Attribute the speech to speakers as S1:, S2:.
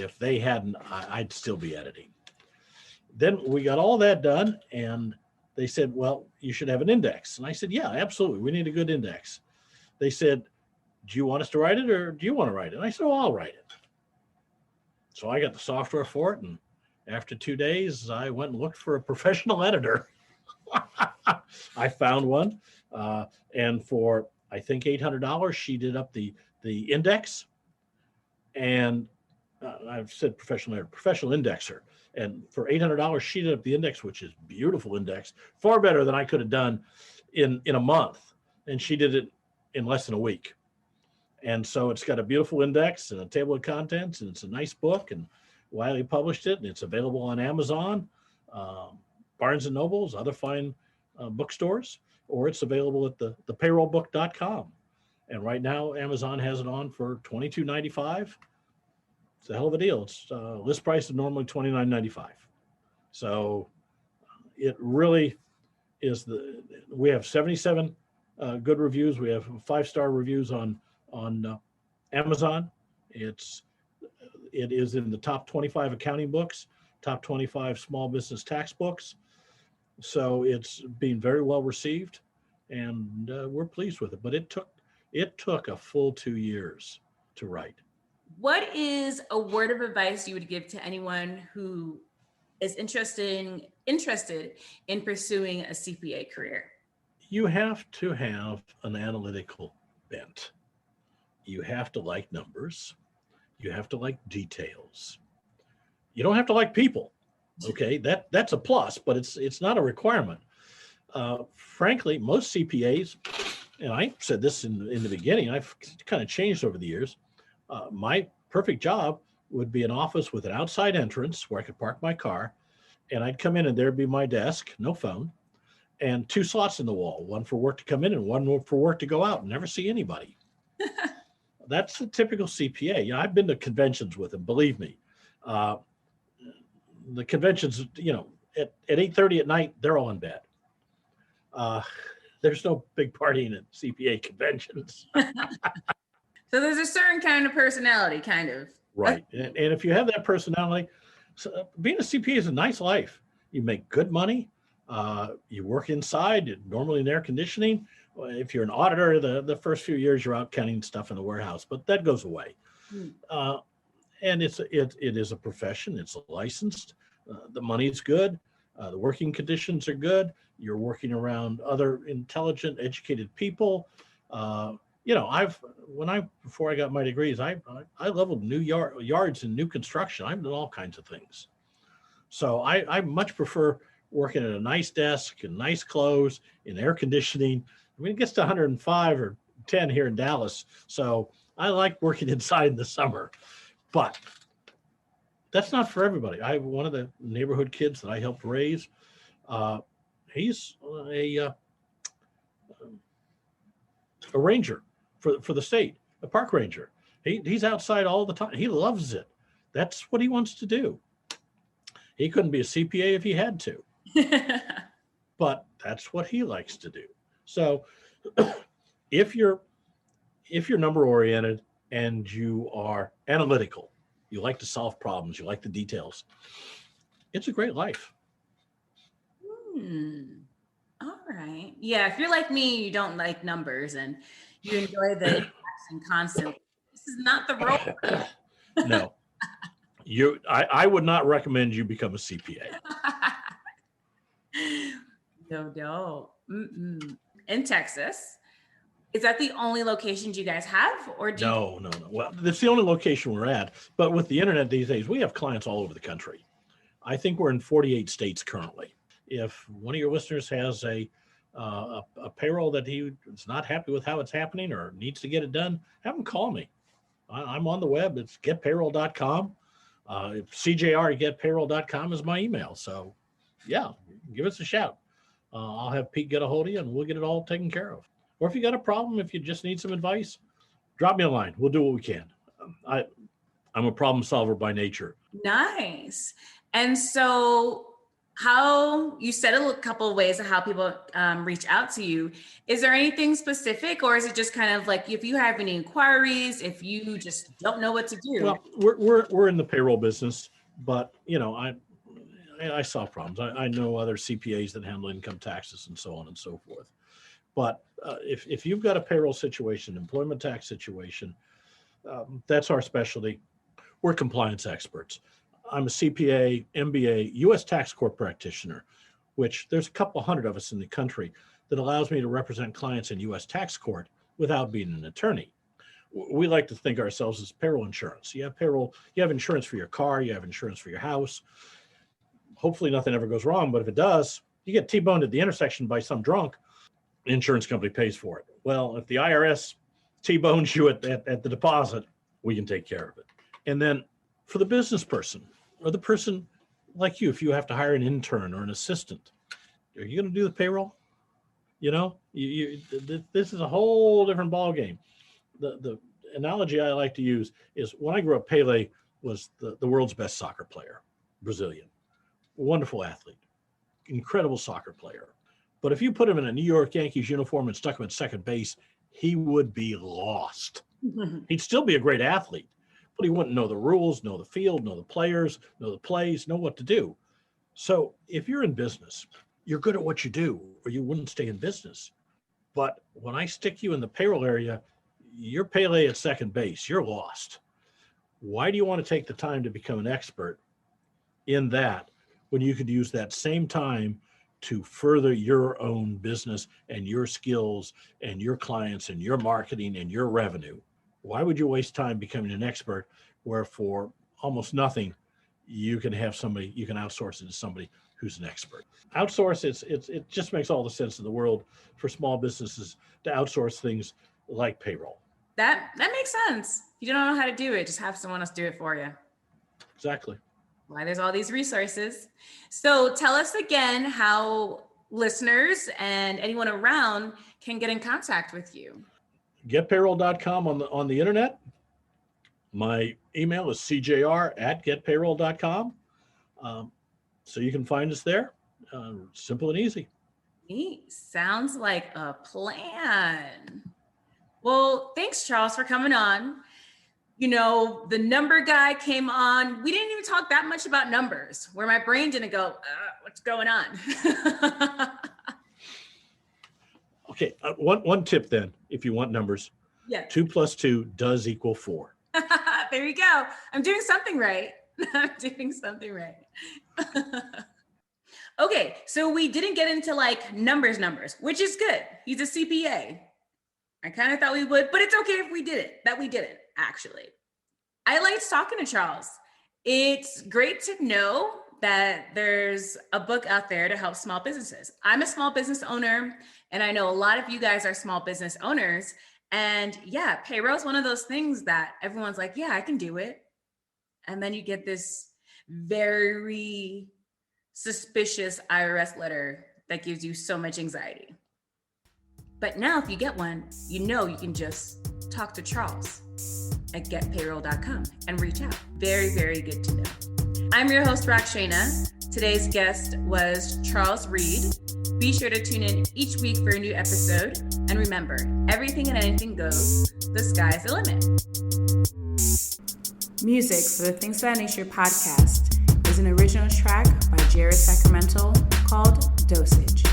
S1: if they hadn't, I'd still be editing. Then we got all that done, and they said, well, you should have an index. And I said, yeah, absolutely. We need a good index. They said, do you want us to write it, or do you want to write it? And I said, oh, I'll write it. So I got the software for it. And after 2 days, I went and looked for a professional editor. I found one. And for, I think, $800, she did up the index. And I've said professional editor, professional indexer. And for $800, she did up the index, which is beautiful index, far better than I could have done in a month. And she did it in less than a week. And so it's got a beautiful index and a table of contents, and it's a nice book, and Wiley published it, and it's available on Amazon, Barnes and Nobles, other fine bookstores, or it's available at the payrollbook.com. And right now, Amazon has it on for $22.95. It's a hell of a deal. It's list price is normally $29.95. So it really is we have 77 good reviews. We have 5-star reviews on Amazon. It is in the top 25 accounting books, top 25 small business tax books. So it's being very well received, and we're pleased with it. But it took a full 2 years to write.
S2: What is a word of advice you would give to anyone who is interested in pursuing a CPA career?
S1: You have to have an analytical bent. You have to like numbers. You have to like details. You don't have to like people. Okay, that's a plus, but it's not a requirement. Frankly, most CPAs, and I said this in the beginning, I've kind of changed over the years. My perfect job would be an office with an outside entrance where I could park my car, and I'd come in and there'd be my desk, no phone, and 2 slots in the wall, one for work to come in and one for work to go out and never see anybody. That's the typical CPA. You know, I've been to conventions with them, believe me. The conventions, you know, at 8:30 at night, they're all in bed. There's no big partying at CPA conventions.
S2: So there's a certain kind of personality, kind of.
S1: Right. And if you have that personality, so being a CPA is a nice life. You make good money. You work inside, normally in air conditioning. If you're an auditor, the first few years you're out counting stuff in the warehouse, but that goes away. And it is a profession. It's licensed. The money's good. The working conditions are good. You're working around other intelligent, educated people. You know, before I got my degrees, I leveled new yards in new construction. I've done all kinds of things. So I much prefer working at a nice desk and nice clothes in air conditioning. I mean, it gets to 105 or 10 here in Dallas. So I like working inside in the summer, but that's not for everybody. One of the neighborhood kids that I helped raise, he's a ranger for the state, a park ranger. He's outside all the time. He loves it. That's what he wants to do. He couldn't be a CPA if he had to, but that's what he likes to do. So if you're number oriented and you are analytical, you like to solve problems, you like the details, it's a great life.
S2: All right. Yeah, if you're like me, you don't like numbers and you enjoy the action constant. This is not the role.
S1: No. I would not recommend you become a CPA.
S2: No. In Texas, is that the only locations you guys have, or
S1: No. Well, that's the only location we're at. But with the internet these days, we have clients all over the country. I think we're in 48 states currently. If one of your listeners has a payroll that he is not happy with how it's happening or needs to get it done, have him call me. I'm on the web. It's getpayroll.com. CJR@getpayroll.com is my email. So, yeah, give us a shout. I'll have Pete get a hold of you, and we'll get it all taken care of. Or if you got a problem, if you just need some advice, drop me a line. We'll do what we can. I'm a problem solver by nature.
S2: Nice. And so how you said a couple of ways of how people reach out to you. Is there anything specific, or is it just kind of like if you have any inquiries, if you just don't know what to do?
S1: Well, we're in the payroll business, but I solve problems. I know other CPAs that handle income taxes and so on and so forth. But if you've got a payroll situation, employment tax situation, that's our specialty. We're compliance experts. I'm a CPA, MBA, U.S. tax court practitioner, which there's a couple hundred of us in the country that allows me to represent clients in U.S. tax court without being an attorney. We like to think ourselves as payroll insurance. You have payroll, you have insurance for your car, you have insurance for your house. Hopefully nothing ever goes wrong, but if it does, you get T-boned at the intersection by some drunk, the insurance company pays for it. Well, if the IRS T-bones you at the deposit, we can take care of it. And then for the business person or the person like you, if you have to hire an intern or an assistant, are you going to do the payroll? This is a whole different ballgame. The analogy I like to use is when I grew up, Pele was the world's best soccer player, Brazilian, wonderful athlete, incredible soccer player. But if you put him in a New York Yankees uniform and stuck him at second base, he would be lost. He'd still be a great athlete, but he wouldn't know the rules, know the field, know the players, know the plays, know what to do. So if you're in business, you're good at what you do, or you wouldn't stay in business. But when I stick you in the payroll area, you're Pele at second base, you're lost. Why do you want to take the time to become an expert in that when you could use that same time to further your own business and your skills and your clients and your marketing and your revenue? Why would you waste time becoming an expert where for almost nothing you can have somebody, you can outsource it to somebody who's an expert? Outsource, it just makes all the sense in the world for small businesses to outsource things like payroll.
S2: That makes sense. You don't know how to do it, just have someone else do it for you.
S1: Exactly.
S2: Why there's all these resources. So tell us again how listeners and anyone around can get in contact with you.
S1: Getpayroll.com on the internet. My email is cjr@getpayroll.com. So you can find us there. Simple and easy.
S2: Neat. Sounds like a plan. Well, thanks, Charles, for coming on. The number guy came on. We didn't even talk that much about numbers, where my brain didn't go, what's going on?
S1: Okay, one tip then, if you want numbers.
S2: Yeah.
S1: 2 + 2 does equal 4.
S2: There you go. I'm doing something right. Okay, so we didn't get into like numbers, which is good. He's a CPA. I kind of thought we would, but it's okay if we didn't, actually. I liked talking to Charles. It's great to know that there's a book out there to help small businesses. I'm a small business owner, and I know a lot of you guys are small business owners. And yeah, payroll is one of those things that everyone's like, yeah, I can do it. And then you get this very suspicious IRS letter that gives you so much anxiety. But now if you get one, you can just talk to Charles at getpayroll.com and reach out. Very, very good to know. I'm your host, Rockshana. Today's guest was Charles Reed. Be sure to tune in each week for a new episode. And remember, everything and anything goes. The sky's the limit. Music for the Things of That Nature podcast is an original track by Jared Sacramento called Dosage.